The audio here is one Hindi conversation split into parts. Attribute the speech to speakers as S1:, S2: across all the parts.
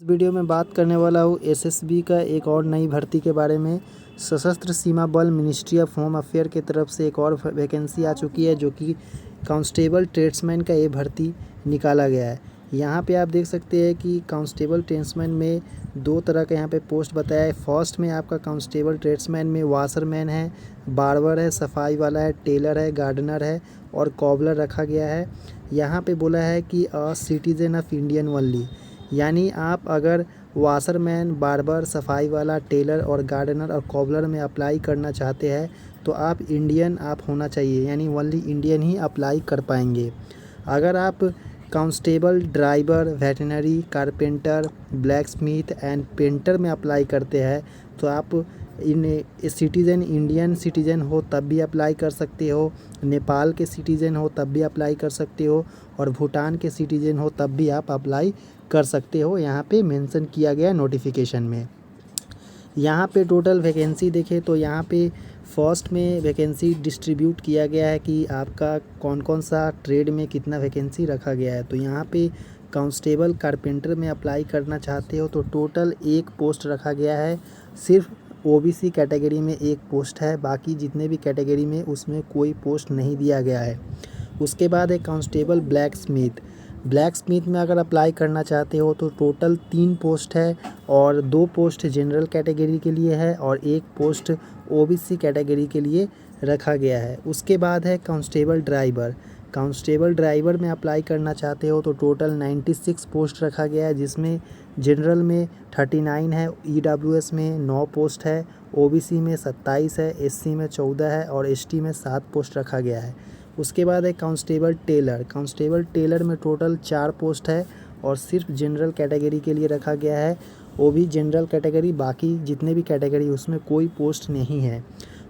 S1: इस वीडियो में बात करने वाला हूँ एसएसबी का एक और नई भर्ती के बारे में। सशस्त्र सीमा बल मिनिस्ट्री ऑफ होम अफेयर की तरफ से एक और वैकेंसी आ चुकी है जो कि कांस्टेबल ट्रेड्समैन का ये भर्ती निकाला गया है। यहाँ पे आप देख सकते हैं कि कांस्टेबल ट्रेड्समैन में दो तरह का यहाँ पे पोस्ट बताया है। फर्स्ट में आपका कांस्टेबल ट्रेड्समैन में वाशरमैन है, बार्बर है, सफाई वाला है, टेलर है, गार्डनर है और कॉबलर रखा गया है। यहाँ पे बोला है कि a citizen of Indian only, यानी आप अगर वाशरमैन, बार्बर, सफाई वाला, टेलर और गार्डनर और कॉबलर में अप्लाई करना चाहते हैं तो आप इंडियन आप होना चाहिए, यानी ओनली इंडियन ही अप्लाई कर पाएंगे। अगर आप constable, driver, veterinary, carpenter, black Smith and painter में अप्लाई करते हैं तो आप इंडियन सिटीज़न हो तब भी अप्लाई कर सकते हो, नेपाल के सिटीज़न हो तब भी अप्लाई कर सकते हो और भूटान के सिटीज़न हो तब भी आप अप्लाई कर सकते हो। यहाँ पे मेंशन किया गया नोटिफिकेशन में। यहाँ पे टोटल वैकेंसी देखें तो यहाँ पे फर्स्ट में वैकेंसी डिस्ट्रीब्यूट किया गया है कि आपका कौन कौन सा ट्रेड में कितना वैकेंसी रखा गया है। तो यहाँ पे कांस्टेबल कारपेंटर में अप्लाई करना चाहते हो तो टोटल एक पोस्ट रखा गया है। सिर्फ ओबीसी कैटेगरी में एक पोस्ट है, बाकी जितने भी कैटेगरी में उसमें कोई पोस्ट नहीं दिया गया है। उसके बाद है कांस्टेबल ब्लैक स्मिथ में अगर अप्लाई करना चाहते हो तो टोटल 3 पोस्ट है और 2 पोस्ट जनरल कैटेगरी के लिए है और 1 पोस्ट ओबीसी कैटेगरी के लिए रखा गया है। उसके बाद है कांस्टेबल ड्राइवर में अप्लाई करना चाहते हो तो टोटल 96 पोस्ट रखा गया है, जिसमें जनरल में 39 है, ईडब्ल्यूएस में 9 पोस्ट है, ओबीसी में 27 है, एससी में 14 है और एसटी में 7 पोस्ट रखा गया है। उसके बाद है कांस्टेबल टेलर में टोटल 4 पोस्ट है और सिर्फ जनरल कैटेगरी के लिए रखा गया है। वो भी जनरल कैटेगरी, बाकी जितने भी कैटेगरी उसमें कोई पोस्ट नहीं है।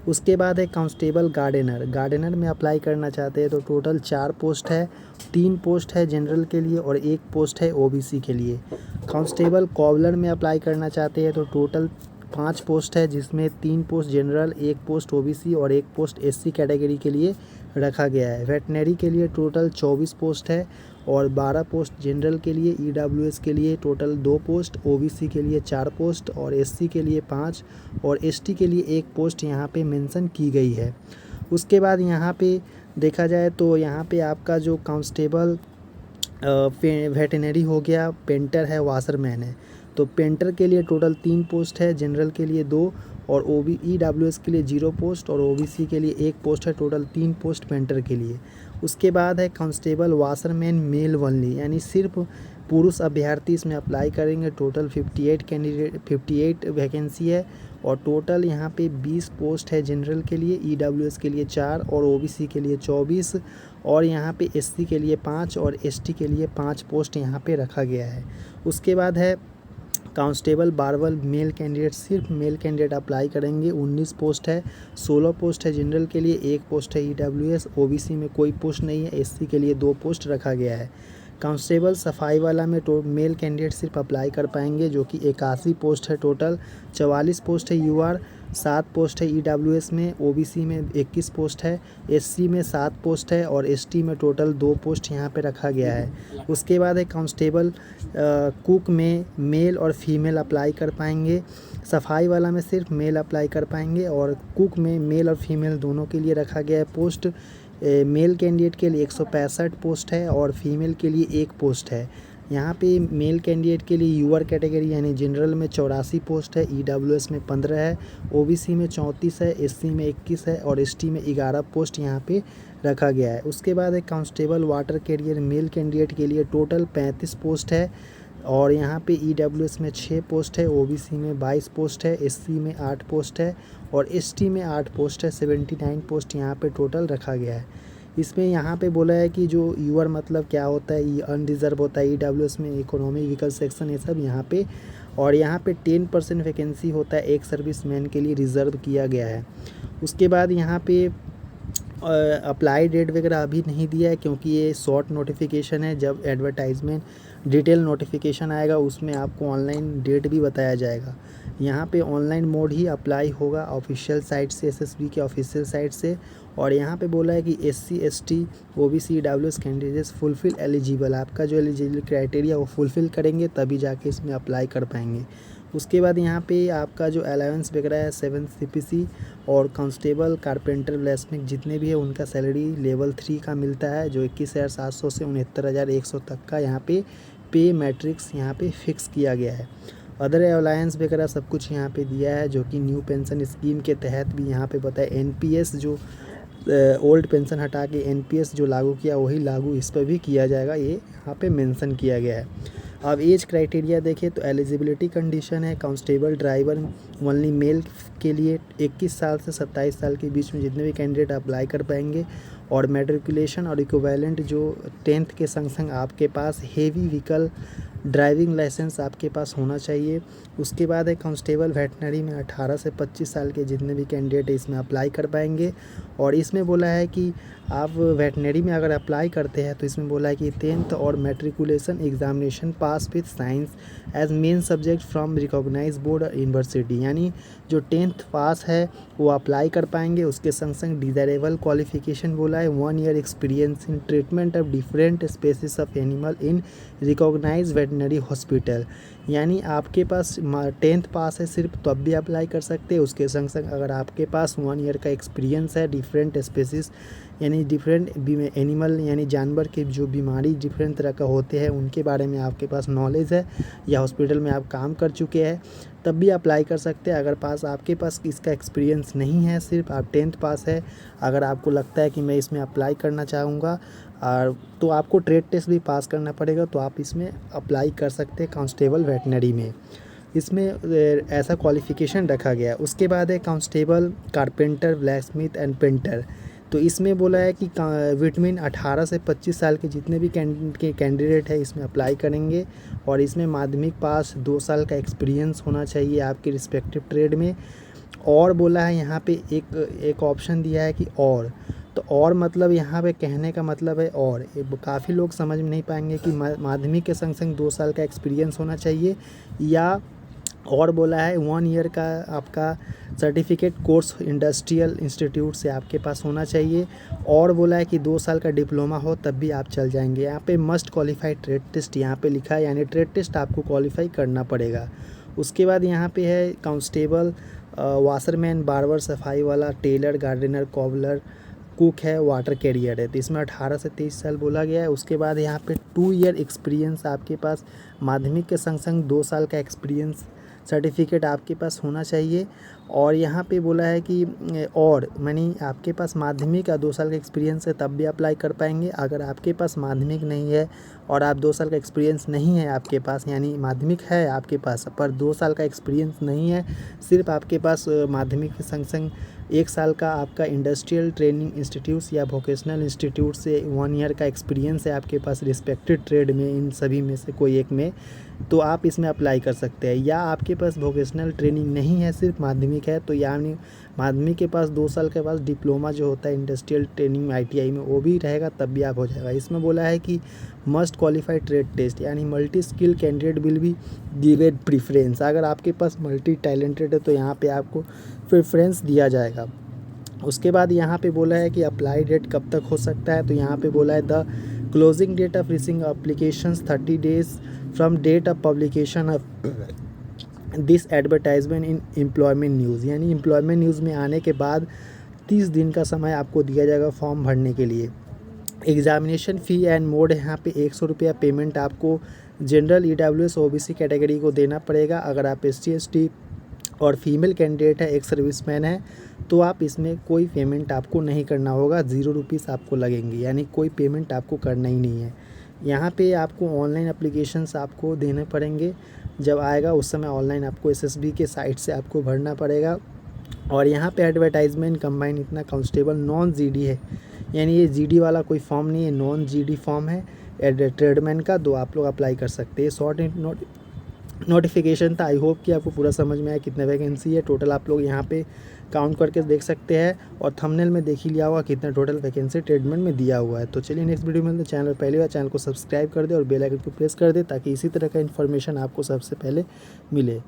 S1: उसके बाद है कांस्टेबल गार्डनर में अप्लाई करना चाहते हैं तो टोटल 4 पोस्ट है, 3 पोस्ट है जनरल के लिए और 1 पोस्ट है ओबीसी के लिए। कांस्टेबल कॉबलर में अप्लाई करना चाहते हैं तो टोटल 5 पोस्ट है, जिसमें 3 पोस्ट जनरल, 1 पोस्ट ओबीसी और 1 पोस्ट एससी कैटेगरी के लिए रखा गया है। वेटनरी के लिए टोटल 24 पोस्ट है और 12 पोस्ट जनरल के लिए, ईडब्ल्यूएस के लिए टोटल 2 पोस्ट, ओबीसी के लिए 4 पोस्ट और एससी के लिए 5 और एसटी के लिए 1 पोस्ट यहाँ पे मेंशन की गई है। उसके बाद यहाँ पे देखा जाए तो यहाँ पे आपका जो कांस्टेबल वेटनरी हो गया, पेंटर है, वाशरमैन है। तो पेंटर के लिए टोटल 3 पोस्ट है, जनरल के लिए 2 और ईडब्ल्यूएस के लिए 0 पोस्ट और ओबीसी के लिए 1 पोस्ट है, टोटल 3 पोस्ट पेंटर के लिए। उसके बाद है कांस्टेबल वाशरमैन मेल ओनली, यानी सिर्फ पुरुष अभ्यर्थी इसमें अप्लाई करेंगे। टोटल 58 वैकेंसी है और टोटल यहाँ पे 20 पोस्ट है जनरल के लिए, ईडब्ल्यूएस के लिए 4 और ओबीसी के लिए 24 और यहाँ पे एससी के लिए 5 और एसटी के लिए 5 पोस्ट यहाँ पे रखा गया है। उसके बाद है कांस्टेबल बार्बर मेल कैंडिडेट, सिर्फ मेल कैंडिडेट अप्लाई करेंगे। 19 पोस्ट है, 16 पोस्ट है जनरल के लिए, 1 पोस्ट है ईडब्ल्यूएस, ओबीसी में कोई पोस्ट नहीं है, एससी के लिए 2 पोस्ट रखा गया है। कांस्टेबल सफाई वाला में मेल कैंडिडेट सिर्फ अप्लाई कर पाएंगे, जो कि 81 पोस्ट है टोटल। 44 पोस्ट है यूआर, 7 पोस्ट है ईडब्ल्यूएस में, ओबीसी में 21 पोस्ट है, एससी में 7 पोस्ट है और एसटी में टोटल 2 पोस्ट यहाँ पे रखा गया है। उसके बाद है कांस्टेबल कुक में मेल और फीमेल अप्लाई कर पाएंगे। सफाई वाला में सिर्फ मेल अप्लाई कर पाएंगे और कुक में मेल और फीमेल दोनों के लिए रखा गया है पोस्ट। मेल कैंडिडेट के लिए 165 पोस्ट है और फीमेल के लिए 1 पोस्ट है। यहाँ पे मेल कैंडिडेट के लिए यूआर कैटेगरी यानी जनरल में 84 पोस्ट है, ईडब्ल्यूएस में 15 है, ओबीसी में 34 है, एससी में 21 है और एसटी में 11 पोस्ट यहाँ पे रखा गया है। उसके बाद है constable water career male candidate के लिए टोटल 35 पोस्ट है और यहाँ पे ईडब्ल्यूएस में 6 पोस्ट है, ओबीसी में 22 पोस्ट है, एससी में 8 पोस्ट है और एसटी में 8 पोस्ट है। 79 पोस्ट यहाँ पे टोटल रखा गया है। इसमें यहाँ पे बोला है कि जो यूआर मतलब क्या होता है, ये अनरिजर्व होता है, ईडब्ल्यूएस में इकोनॉमी व्हीकल सेक्शन, ये सब यहाँ पे। और यहाँ पे 10% वैकेंसी होता है, एक सर्विसमैन के लिए रिज़र्व किया गया है। उसके बाद यहाँ पे अप्लाई डेट वगैरह अभी नहीं दिया है क्योंकि ये शॉर्ट नोटिफिकेशन है। जब एडवर्टाइजमेंट डिटेल नोटिफिकेशन आएगा उसमें आपको ऑनलाइन डेट भी बताया जाएगा। यहाँ पे ऑनलाइन मोड ही अप्लाई होगा ऑफिशियल साइट से, एसएसबी के ऑफिशियल साइट से। और यहाँ पे बोला है कि SC ST OBC EWS candidates fulfil eligible, आपका जो एलिजिबल क्राइटेरिया वो फुलफिल करेंगे तभी जाके इसमें अप्लाई कर पाएंगे। उसके बाद यहाँ पे आपका जो अलाउंस वगैरह है 7 CPC और कांस्टेबल, कारपेंटर, ब्लैस्मिक जितने भी है उनका सैलरी लेवल 3 का मिलता है, जो 21,700 से 69,100 तक का यहाँ पे मैट्रिक्स यहाँ पे फिक्स किया गया है। अदर अलायंस वगैरह सब कुछ यहाँ पे दिया है, जो कि न्यू पेंशन स्कीम के तहत भी यहाँ पे बताया। NPS जो ओल्ड पेंशन हटा के NPS जो लागू किया वही लागू इस पर भी किया जाएगा, ये यहाँ पे मेंशन किया गया है। अब एज क्राइटेरिया देखें तो एलिजिबिलिटी कंडीशन है कांस्टेबल ड्राइवर ओनली मेल के लिए 21 साल से 27 साल के बीच में जितने भी कैंडिडेट अप्लाई कर पाएंगे। और मैट्रिकुलेशन और इक्विवेलेंट जो 10th के संग संग आपके पास हेवी व्हीकल ड्राइविंग लाइसेंस आपके पास होना चाहिए। उसके बाद है कांस्टेबल वेटनरी में 18 से 25 साल के जितने भी कैंडिडेट इसमें अप्लाई कर पाएंगे। और इसमें बोला है कि आप वेटनरी में अगर अप्लाई करते हैं तो इसमें बोला है कि 10th और matriculation examination pass with science as main subject from recognise board और यूनिवर्सिटी, यानी जो 10th पास है वो अप्लाई कर पाएंगे। उसके संग संग डिज़ायरेबल क्वालिफिकेशन बोला है 1 year experience in treatment of different species of animal in recognise veterinary hospital, यानी आपके पास 10th पास है सिर्फ तो अब भी अप्लाई कर सकते हैं। उसके संग संग अगर आपके पास 1 ईयर का एक्सपीरियंस है डिफरेंट स्पेसीज यानी डिफरेंट एनिमल यानी जानवर के जो बीमारी डिफरेंट तरह का होते हैं उनके बारे में आपके पास नॉलेज है या हॉस्पिटल में आप काम कर चुके हैं तब भी अप्लाई कर सकते हैं। अगर आपके पास इसका एक्सपीरियंस नहीं है, सिर्फ आप 10th पास है, अगर आपको लगता है कि मैं इसमें अप्लाई करना चाहूँगा और तो आपको ट्रेड टेस्ट भी पास करना पड़ेगा, तो आप इसमें अप्लाई कर सकते हैं कांस्टेबल वेटनरी में। इसमें ऐसा क्वालिफ़िकेशन रखा गया है। उसके बाद है constable, carpenter, blacksmith and painter. तो इसमें बोला है कि विटमिन 18 से 25 साल के जितने भी कैंडिडेट है इसमें अप्लाई करेंगे। और इसमें माध्यमिक पास 2 साल का एक्सपीरियंस होना चाहिए आपके रिस्पेक्टिव ट्रेड में। और बोला है यहाँ पे एक ऑप्शन दिया है कि और मतलब यहाँ पे कहने का मतलब है और काफ़ी लोग समझ में नहीं पाएंगे कि माध्यमिक के संग संग 2 साल का एक्सपीरियंस होना चाहिए या और बोला है 1 ईयर का आपका सर्टिफिकेट कोर्स इंडस्ट्रियल इंस्टीट्यूट से आपके पास होना चाहिए। और बोला है कि 2 साल का डिप्लोमा हो तब भी आप चल जाएंगे। यहाँ पे मस्ट क्वालिफाई ट्रेड टेस्ट यहाँ पे लिखा है, यानी ट्रेड टेस्ट आपको क्वालिफाई करना पड़ेगा। उसके बाद यहाँ पे है कांस्टेबल, वाशरमैन, बार्बर, सफाई वाला, टेलर, गार्डनर, कॉबलर, कुक है, वाटर कैरियर है। तो इसमें 18 से 23 साल बोला गया है। उसके बाद यहाँ पे 2 ईयर एक्सपीरियंस आपके पास माध्यमिक के संग संग 2 साल का एक्सपीरियंस सर्टिफिकेट आपके पास होना चाहिए। और यहाँ पे बोला है कि और मानी आपके पास माध्यमिक का 2 साल का एक्सपीरियंस है तब भी अप्लाई कर पाएंगे। अगर आपके पास माध्यमिक नहीं है और आप 2 साल का एक्सपीरियंस नहीं है आपके पास, यानी माध्यमिक है आपके पास पर 2 साल का एक्सपीरियंस नहीं है, सिर्फ आपके पास माध्यमिक के संग संग 1 साल का आपका इंडस्ट्रियल ट्रेनिंग इंस्टीट्यूट या वोकेशनल इंस्टीट्यूट से 1 ईयर का एक्सपीरियंस है आपके पास रिस्पेक्टेड ट्रेड में, इन सभी में से कोई एक में, तो आप इसमें अप्लाई कर सकते हैं। या आपके पास वोकेशनल ट्रेनिंग नहीं है, सिर्फ माध्यमिक है, तो यानी माध्यमिक के पास 2 साल के पास डिप्लोमा जो होता है इंडस्ट्रियल ट्रेनिंग ITI में वो भी रहेगा तब भी आप हो जाएगा। इसमें बोला है कि मस्ट क्वालिफाई ट्रेड टेस्ट, यानी multi skill candidate will be given preference. अगर आपके पास मल्टी टैलेंटेड है तो यहाँ पे आपको प्रेफरेंस दिया जाएगा। उसके बाद यहाँ पे बोला है कि अप्लाई डेट कब तक हो सकता है, तो यहाँ पे बोला है the closing date of receiving applications 30 days from date of publication of this advertisement in employment news, यानी एम्प्लॉयमेंट न्यूज़ में आने के बाद 30 दिन का समय आपको दिया जाएगा फॉर्म भरने के लिए। एग्जामिनेशन फ़ी एंड मोड यहाँ पे 100 रुपया पेमेंट आपको जनरल EWS OBC कैटेगरी को देना पड़ेगा। अगर आप SC ST और फीमेल कैंडिडेट है, एक सर्विसमैन है, तो आप इसमें कोई पेमेंट आपको नहीं करना होगा, 0 रुपीज़ आपको लगेंगे, यानी कोई पेमेंट आपको करना ही नहीं है। यहाँ पे आपको ऑनलाइन एप्लीकेशंस आपको देने पड़ेंगे, जब आएगा उस समय ऑनलाइन आपको SSB के साइट से आपको भरना पड़ेगा। और यहाँ पे एडवर्टाइजमेंट कंबाइन इतना कांस्टेबल नॉन GD है, यानी ये GD वाला कोई फॉर्म नहीं है, नॉन GD फॉर्म है ट्रेडमैन का, तो आप लोग अप्लाई कर सकते हैं। शॉर्ट नोटिफिकेशन था। आई होप कि आपको पूरा समझ में आया कितने वैकेंसी है टोटल, आप लोग यहाँ पे काउंट करके देख सकते हैं और थंबनेल में देख ही लिया होगा कितना टोटल वैकेंसी ट्रेडमेंट में दिया हुआ है। तो चलिए नेक्स्ट वीडियो में चैनल पहली बार चैनल को सब्सक्राइब कर दे और बेल आइकन को प्रेस कर दे ताकि इसी तरह का इन्फॉर्मेशन आपको सबसे पहले मिले।